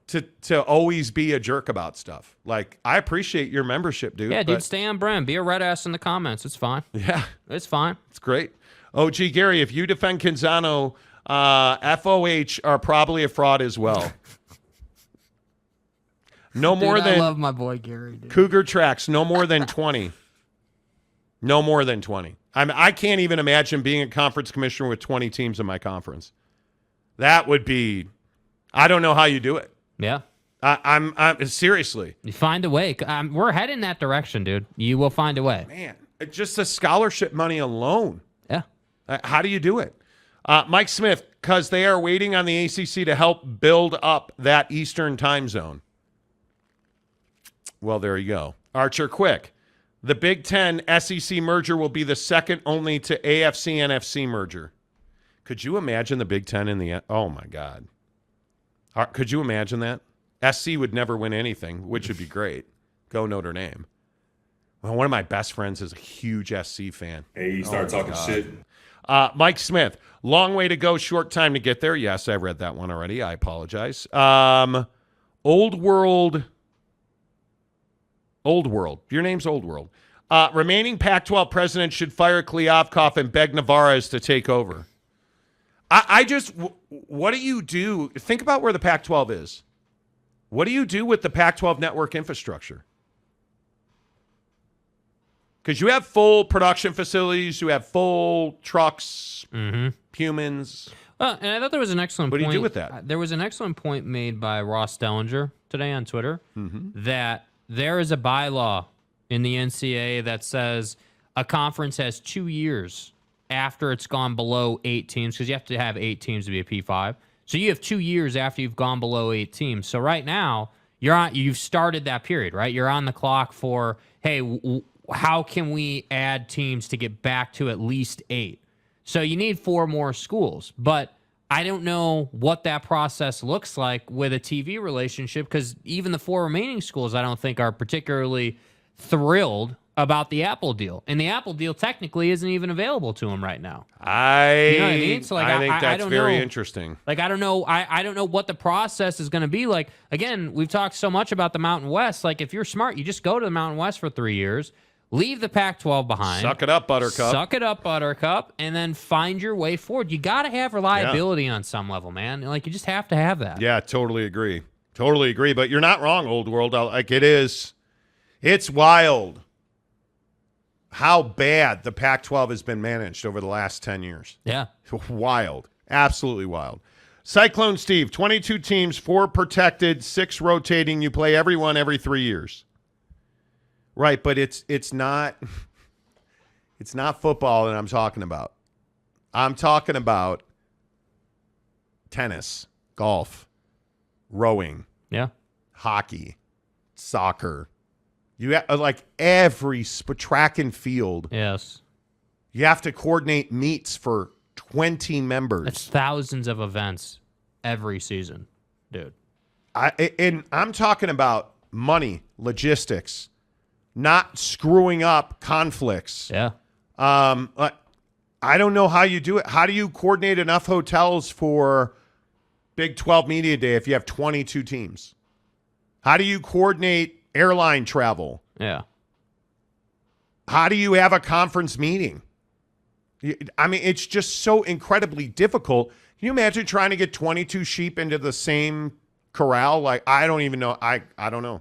to always be a jerk about stuff. Like, I appreciate your membership, dude. Yeah, dude, stay on brand. Be a red ass in the comments. It's fine. Yeah. It's fine. It's great. OG Gary, if you defend Canzano, FOH are probably a fraud as well. No more than. I love my boy Gary, dude. Cougar Tracks, no more than 20. No more than 20. I can't even imagine being a conference commissioner with 20 teams in my conference. That would be. I don't know how you do it. Yeah. I'm seriously. You find a way. We're heading that direction, dude. You will find a way. Man, just the scholarship money alone. Yeah. How do you do it? Mike Smith, because they are waiting on the ACC to help build up that Eastern time zone. Well, there you go. Archer Quick. The Big Ten SEC merger will be the second only to AFC-NFC merger. Could you imagine the Big Ten in the – oh, my God. Could you imagine that? SC would never win anything, which would be great. Go Notre Dame. Well, one of my best friends is a huge SC fan. Hey, you start talking shit. Mike Smith, long way to go, short time to get there. Yes, I read that one already. I apologize. Old World. Your name's Old World. Remaining Pac-12 president should fire Kliavkoff and beg Navarez to take over. What do you do? Think about where the Pac-12 is. What do you do with the Pac-12 network infrastructure? Because you have full production facilities, you have full trucks, humans. And I thought there was an excellent point. What do you do with that? There was an excellent point made by Ross Dellinger today on Twitter that there is a bylaw in the NCAA that says a conference has 2 years after it's gone below 8 teams, because you have to have 8 teams to be a P5. So you have 2 years after you've gone below 8 teams. So right now, you've started that period, right? You're on the clock for, hey, how can we add teams to get back to at least 8? So you need 4 more schools. But I don't know what that process looks like with a TV relationship, because even the 4 remaining schools I don't think are particularly thrilled about the Apple deal. And the Apple deal technically isn't even available to them right now. You know what I mean? So I think that's very know. interesting. Like, I don't know. I don't know what the process is going to be like. Again, we've talked so much about the Mountain West. Like, if you're smart, you just go to the Mountain West for 3 years, leave the Pac-12 behind. Suck it up, Buttercup. Suck it up, Buttercup, and then find your way forward. You got to have reliability on some level, man. Like, you just have to have that. Yeah, totally agree. Totally agree. But you're not wrong, Old World. Like, it is. It's wild how bad the Pac-12 has been managed over the last 10 years. Yeah. Wild. Absolutely wild. Cyclone Steve, 22 teams, 4 protected, 6 rotating. You play everyone every 3 years. Right, but it's not football that I'm talking about. I'm talking about tennis, golf, rowing, hockey, soccer. You have, like every track and field. Yes. You have to coordinate meets for 20 members. That's thousands of events every season, dude. I'm talking about money, logistics, not screwing up conflicts. Yeah. I don't know how you do it. How do you coordinate enough hotels for Big 12 Media Day if you have 22 teams? How do you coordinate airline travel? Yeah. How do you have a conference meeting? I mean, it's just so incredibly difficult. Can you imagine trying to get 22 sheep into the same corral? Like, I don't even know. I don't know.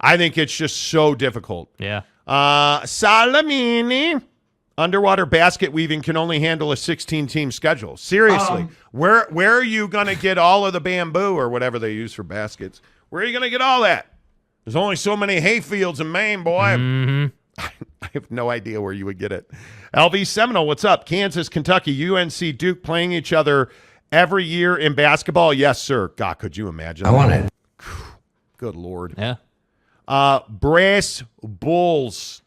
I think it's just so difficult. Yeah. Salamini. Underwater basket weaving can only handle a 16-team schedule. Seriously. Where are you going to get all of the bamboo or whatever they use for baskets? Where are you going to get all that? There's only so many hay fields in Maine, boy. Mm-hmm. I have no idea where you would get it. LV Seminole, what's up? Kansas, Kentucky, UNC, Duke playing each other every year in basketball? Yes, sir. God, could you imagine? I want it. Good Lord. Yeah. Brass Bulls.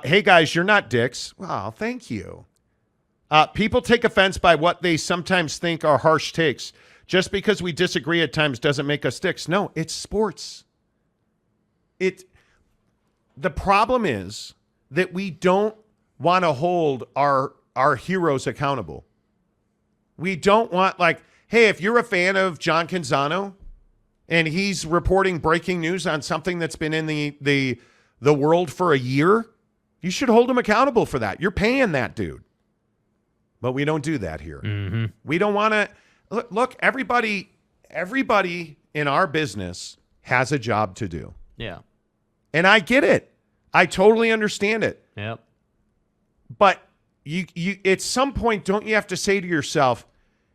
Hey, guys, you're not dicks. Wow, thank you. People take offense by what they sometimes think are harsh takes. Just because we disagree at times doesn't make us dicks. No, it's sports. The problem is that we don't want to hold our heroes accountable. We don't want, like, hey, if you're a fan of John Canzano and he's reporting breaking news on something that's been in the world for a year, you should hold him accountable for that. You're paying that dude. But we don't do that here. Mm-hmm. We don't want to look, everybody in our business has a job to do. Yeah. And I get it. I totally understand it. Yep. But you at some point, don't you have to say to yourself,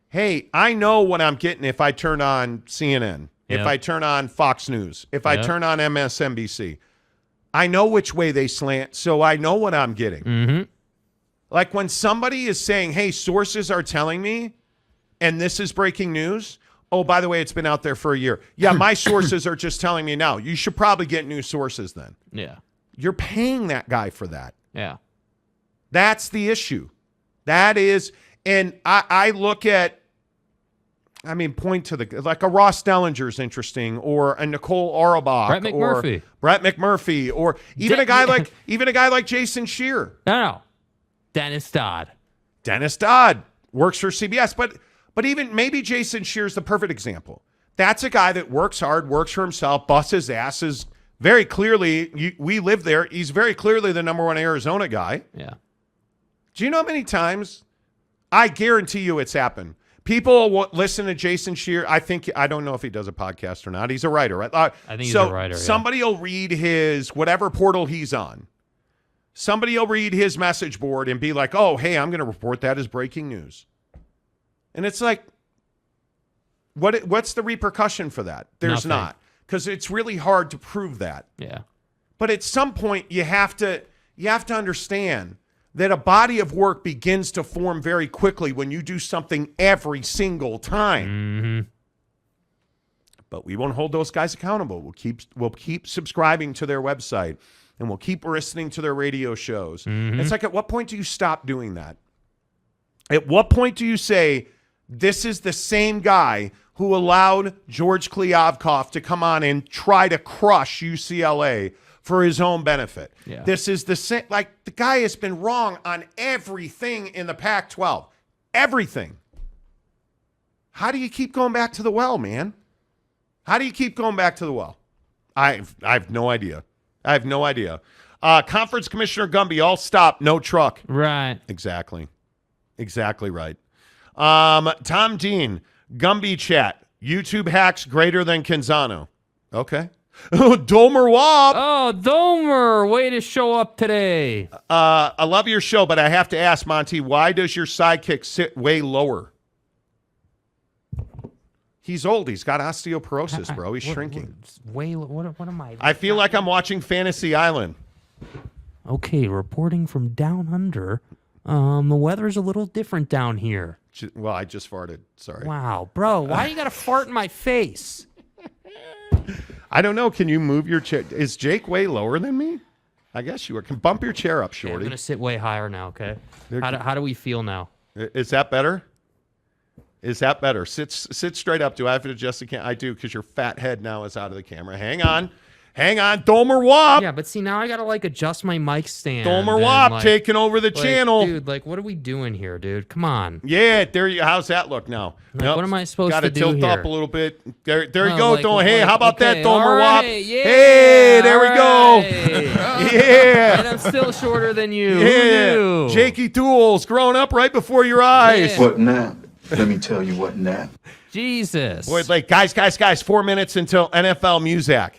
hey, I know what I'm getting if I turn on CNN, if I turn on Fox News, if I turn on MSNBC. I know which way they slant, so I know what I'm getting. Mm-hmm. Like when somebody is saying, hey, sources are telling me, and this is breaking news. Oh, by the way, it's been out there for a year. Yeah, my sources are just telling me now. You should probably get new sources then. Yeah. You're paying that guy for that. Yeah. That's the issue. That is, and I look at, I mean, point to like a Ross Dellinger is interesting, or a Nicole Auerbach, Brett McMurphy, or even a guy like Jason Scheer. No. Dennis Dodd works for CBS, but even maybe Jason Scheer's the perfect example. That's a guy that works hard, works for himself, busts his ass, is very clearly, we live there. He's very clearly the number one Arizona guy. Yeah. Do you know how many times? I guarantee you it's happened. People will listen to Jason Scheer. I don't know if he does a podcast or not. He's a writer, right? I think he's a writer. Somebody will read his whatever portal he's on. Somebody will read his message board and be like, oh, hey, I'm going to report that as breaking news. And it's like, what's the repercussion for that? There's Nothing. not. Because it's really hard to prove that. Yeah. But at some point, you have to understand that a body of work begins to form very quickly when you do something every single time. Mm-hmm. But we won't hold those guys accountable. We'll keep subscribing to their website, and we'll keep listening to their radio shows. Mm-hmm. It's like, at what point do you stop doing that? At what point do you say, this is the same guy who allowed George Kliavkoff to come on and try to crush UCLA for his own benefit? Yeah. This is the same. Like, the guy has been wrong on everything in the Pac-12. Everything. How do you keep going back to the well, man? How do you keep going back to the well? I have no idea. Conference Commissioner Gumby, all stop, no truck. Right. Exactly right. Tom Dean, Gumby chat, YouTube hacks greater than Canzano. Okay. Domer Wop. Oh, Domer, way to show up today. I love your show, but I have to ask, Monty, why does your sidekick sit way lower? He's old. He's got osteoporosis, bro. He's shrinking. What am I? I feel like I'm watching Fantasy Island. Okay, reporting from down under. The weather's a little different down here. Well, I just farted. Sorry. Wow, bro, why you got to fart in my face? I don't know. Can you move your chair? Is Jake way lower than me? I guess you are. Can bump your chair up, Shorty. Okay, I'm going to sit way higher now, okay? How do we feel now? Is that better? Is that better? Sit straight up. Do I have to adjust the camera? I do, because your fat head now is out of the camera. Hang on. Domer Wop. Yeah, but see, now I got to, adjust my mic stand. Domer Wop taking over the channel. Dude, what are we doing here, dude? Come on. Yeah, there you. How's that look now? What am I supposed to do Gotta here? tilt up a little bit. There you go. Hey, how about that, Domer right, Wop? yeah, Hey, there we go. Yeah. And I'm still shorter than you. Yeah. Who knew? Jakey Tools growing up right before your eyes. Yeah. What now? Let me tell you what now. Jesus. Boy, guys, 4 minutes until NFL Muzak.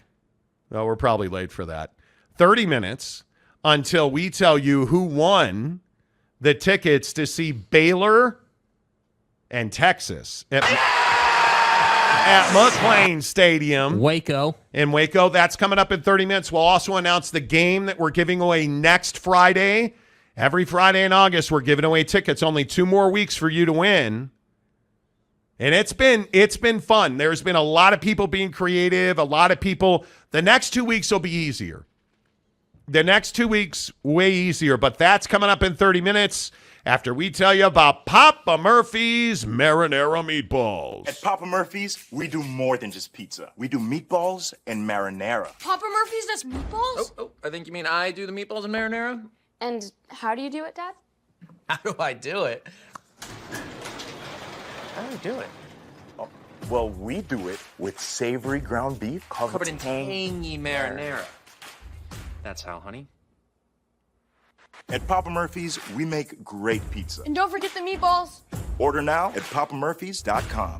Well, we're probably late for that. 30 minutes until we tell you who won the tickets to see Baylor and Texas at McLean Stadium. Waco. In Waco. That's coming up in 30 minutes. We'll also announce the game that we're giving away next Friday. Every Friday in August, we're giving away tickets. Only 2 more weeks for you to win. And it's been fun. There's been a lot of people being creative, a lot of people. The next 2 weeks will be easier. The next 2 weeks, way easier. But that's coming up in 30 minutes after we tell you about Papa Murphy's Marinara Meatballs. At Papa Murphy's, we do more than just pizza. We do meatballs and marinara. Papa Murphy's does meatballs? Oh, I think you mean I do the meatballs and marinara? And how do you do it, Dad? How do I do it? How do I do it? Oh, well, we do it with savory ground beef Covered in tangy marinara. That's how, honey. At Papa Murphy's, we make great pizza. And don't forget the meatballs. Order now at papamurphys.com.